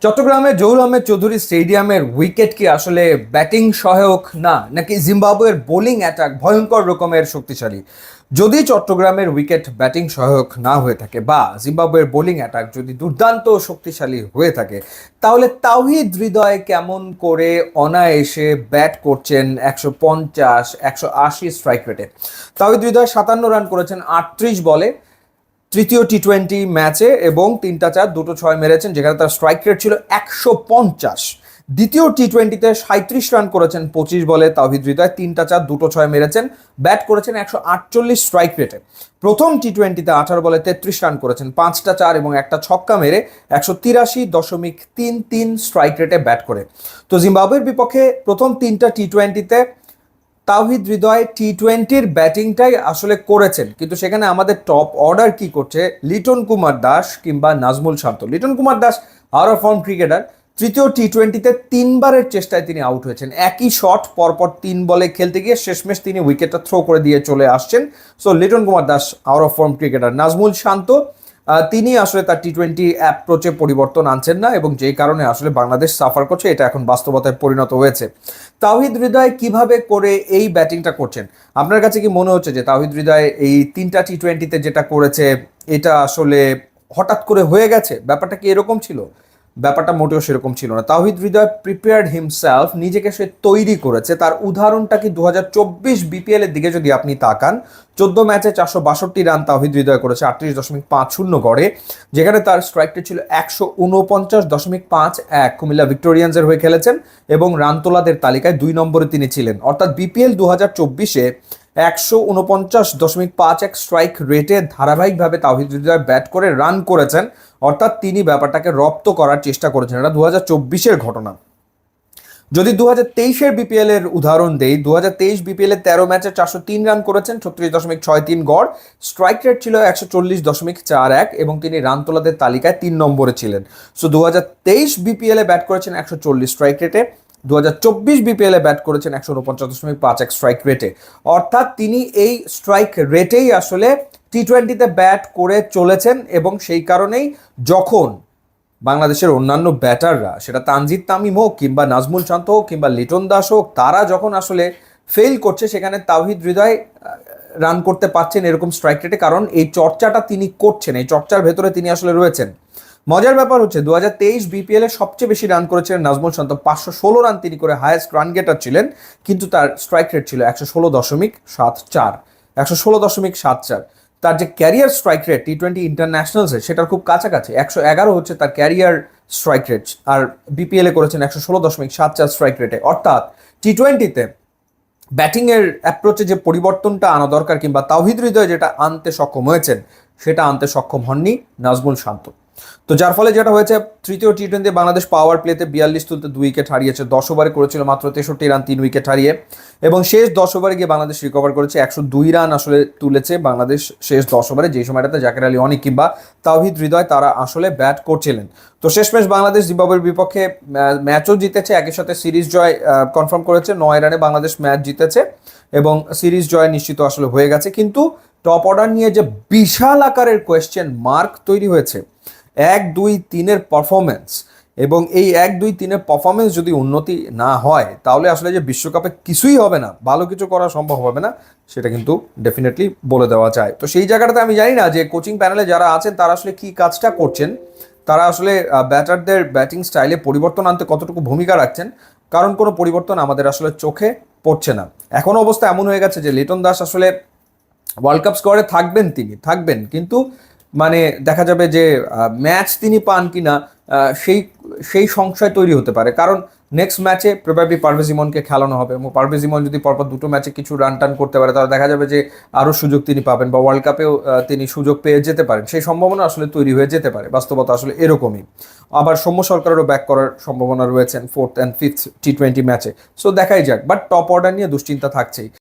চট্টগ্রামের জহুর আহমেদ চৌধুরী স্টেডিয়ামের উইকেট কি আসলে ব্যাটিং সহায়ক না, নাকি জিম্বাবুয়ের বোলিং অ্যাটাক ভয়ঙ্কর রকমের শক্তিশালী? যদি চট্টগ্রামের উইকেট ব্যাটিং সহায়ক না হয়ে থাকে বা জিম্বাবুয়ের বোলিং অ্যাটাক যদি দুর্দান্ত শক্তিশালী হয়ে থাকে, তাহলে তাওহিদ হৃদয় কেমন করে অনায়াসে ব্যাট করছেন 150 180 স্ট্রাইক রেটে? তাওহিদ হৃদয় 57 রান করেছেন 38 বলে তৃতীয় টি-20 ম্যাচে এবং 3টা 4 2টো 6 মেরেছেন, যেখানে তার স্ট্রাইক রেট ছিল 150। দ্বিতীয় টি-20তে 37 রান করেছেন 25 বলে তাওহিদ হৃদয়, 3টা 4 2টো 6 মেরেছেন, ব্যাট করেছেন 148 স্ট্রাইক রেটে। প্রথম টি-20তে 18 বলে 33 রান করেছেন 5টা 4 এবং একটা ছক্কা মেরে 183.33 স্ট্রাইক রেটে ব্যাট করে। তো জিম্বাবুয়ের বিপক্ষে প্রথম 3টা টি-20তে তাওহিদ হৃদয় টি-20র ব্যাটিংটাই আসলে করেছেন, কিন্তু সেখানে আমাদের টপ অর্ডার কি করছে? লিটন কুমার দাস কিংবা Najmul Shanto. Liton Kumar Das out of form cricketer, তৃতীয় টি-20তে 3বারের চেষ্টায় তিনি আউট হয়েছেন। একই শট পরপর 3 বলে খেলতে গিয়ে শেষমেশ তিনি উইকেটটা থ্রো করে দিয়ে চলে আসছেন। So Liton Kumar Das out of form cricketer. Najmul Shanto তিনি আসলে তার টি-20 অ্যাপ্রোচে পরিবর্তন আনছেন না এবং যেই কারণে আসলে বাংলাদেশ সাফার করছে, এটা এখন বাস্তবতায় পরিণত হয়েছে। তাওহিদ হৃদয় কিভাবে করে এই ব্যাটিংটা করছেন? আপনার কাছে কি মনে হচ্ছে যে তাওহিদ হৃদয় এই 3টা টি-20তে যেটা করেছে এটা আসলে হঠাৎ করে হয়ে গেছে? ব্যাপারটা কি এরকম ছিল? ব্যাপারটা মোটেও সেরকম ছিল না। তাওহিদ হৃদয় প্রিপেয়ার্ড হিমসেলফ, নিজেকে সে তৈরি করেছে। তার উদাহরণটা কি 2024 বিপিএল এর দিকে যদি আপনি তাকান, 14 ম্যাচে 462 রান তাওহিদ হৃদয় করেছে 38.50 গড়ে, যেখানে তার স্ট্রাইক রেট ছিল 149.51। কুমিল্লা ভিক্টোরিয়ান্সের হয়ে খেলেছেন এবং রান তোলাদের তালিকায় 2 নম্বরে তিনি ছিলেন। অর্থাৎ বিপিএল 2024-এ 149.51 স্ট্রাইক রেটে ধারাবাহিকভাবে তাওহিদ হৃদয় ব্যাট করে রান করেছেন। অর্থাৎ তিনি ব্যাপারটাকে রপ্ত করার চেষ্টা করেছেন। এটা 2024-এর ঘটনা। যদি 2023-এর বিপিএল এর উদাহরণ দেই, 2023 বিপিএল এর 13 ম্যাচে 403 রান করেছেন, 36.63 গড়, স্ট্রাইক রেট ছিল 140.41 এবং তিনি রান তোলাদের তালিকায় 3 নম্বরে ছিলেন। সো 2023 বিপিএল এ ব্যাট করেছেন 140 স্ট্রাইক রেটে, 2024 বিপিএল এ ব্যাট করেছেন 149.51 স্ট্রাইক রেটে। অর্থাৎ তিনি এই স্ট্রাইক রেটেই আসলে টি-20তে ব্যাট করে চলেছেন এবং সেই কারণেই যখন বাংলাদেশের অন্যান্য ব্যাটাররা, সেটা তানজিদ তামিম হোক কিংবা নাজমুল শান্ত হোক কিংবা লিটন দাস হোক, তারা যখন আসলে ফেল করছে, সেখানে তাওহিদ হৃদয় রান করতে পারছেন এরকম স্ট্রাইক রেটে, কারণ এই চর্চাটা তিনি করছেন, এই চর্চার ভেতরে তিনি আসলে রয়েছেন। মজার ব্যাপার হচ্ছে 2023 বিপিএল এ সবচেয়ে বেশি রান করেছিলেন নাজমুল শান্ত, 516 রান তিনি করে হায়েস্ট রান গেটার ছিলেন, কিন্তু তার স্ট্রাইক রেট ছিল 116.74। 116.74। তার যে ক্যারিয়ার স্ট্রাইক রেট টি-20 ইন্টারন্যাশনালসে, সেটার খুব কাছাকাছি, 111 হচ্ছে তার ক্যারিয়ার স্ট্রাইক রেট, আর বিপিএল এ করেছেন 116.74 স্ট্রাইক রেটে। অর্থাৎ টি-20তে ব্যাটিংয়ের অ্যাপ্রোচে যে পরিবর্তনটা আনা দরকার কিংবা তাওহিদ হৃদয় যেটা আনতে সক্ষম হয়েছেন, সেটা আনতে সক্ষম হননি নাজমুল শান্ত। তো যার ফলে যেটা হয়েছে, তৃতীয় টি-20 বাংলাদেশ পাওয়ার প্লেতে 42 তুলতে 2 উইকেট হারিয়েছে। 10 ওভারে করেছিল মাত্র 63 রান, 3 উইকেট হারিয়ে, এবং শেষ 10 ওভারে গিয়ে বাংলাদেশ রিকভার করেছে 102 রান আসলে তুলেছে বাংলাদেশ শেষ 10 ওভারে, যেই সময়টাতে জাকের আলী অনিক কিংবা তাওহিদ হৃদয় তারা আসলে ব্যাট করছিলেন। তো শেষমেশ বাংলাদেশ জিম্বাবুয়ের বিপক্ষে ম্যাচও জিতেছে, একই সাথে সিরিজ জয় কনফার্ম করেছে। 9 রানে বাংলাদেশ ম্যাচ জিতেছে এবং সিরিজ জয় নিশ্চিত আসলে হয়ে গেছে। কিন্তু টপ অর্ডার নিয়ে যে বিশাল আকারের কোয়েশ্চেন মার্ক তৈরি হয়েছে 1-2-3-এর পারফরমেন্স, এবং এই 1-2-3-এর পারফরমেন্স যদি উন্নতি না হয়, তাহলে আসলে যে বিশ্বকাপে কিছুই হবে না, ভালো কিছু করা সম্ভব হবে না, সেটা কিন্তু ডেফিনেটলি বলে দেওয়া যায়। তো সেই জায়গাটাতে আমি জানি না যে কোচিং প্যানেলে যারা আছেন তারা আসলে কি কাজটা করছেন, তারা আসলে ব্যাটারদের ব্যাটিং স্টাইলে পরিবর্তন আনতে কতটুকু ভূমিকা রাখছেন, কারণ কোনো পরিবর্তন আমাদের আসলে চোখে পড়ছে না। এখন অবস্থা এমন হয়ে গেছে যে লিটন দাস আসলে ওয়ার্ল্ড কাপ স্কোয়াডে থাকবেন, তিনি থাকবেন, কিন্তু মানে দেখা যাবে যে ম্যাচ তিনি পান কিনা সেই সেই সংশয় তৈরি হতে পারে, কারণ নেক্সট ম্যাচে প্রবাবলি পারভেজ ইমনকে খেলানো হবে এবং পারভেজ ইমন যদি পরপর 2টো ম্যাচে কিছু রান টান করতে পারে, তাহলে দেখা যাবে যে আরও সুযোগ তিনি পাবেন বা ওয়ার্ল্ড কাপেও তিনি সুযোগ পেয়ে যেতে পারেন। সেই সম্ভাবনা আসলে তৈরি হয়ে যেতে পারে, বাস্তবতা আসলে এরকমই। আবার সৌম্য সরকারেরও ব্যাক করার সম্ভাবনা রয়েছেন 4th and 5th টি-20 ম্যাচে। সো দেখাই যাক, বাট টপ অর্ডার নিয়ে দুশ্চিন্তা থাকছেই।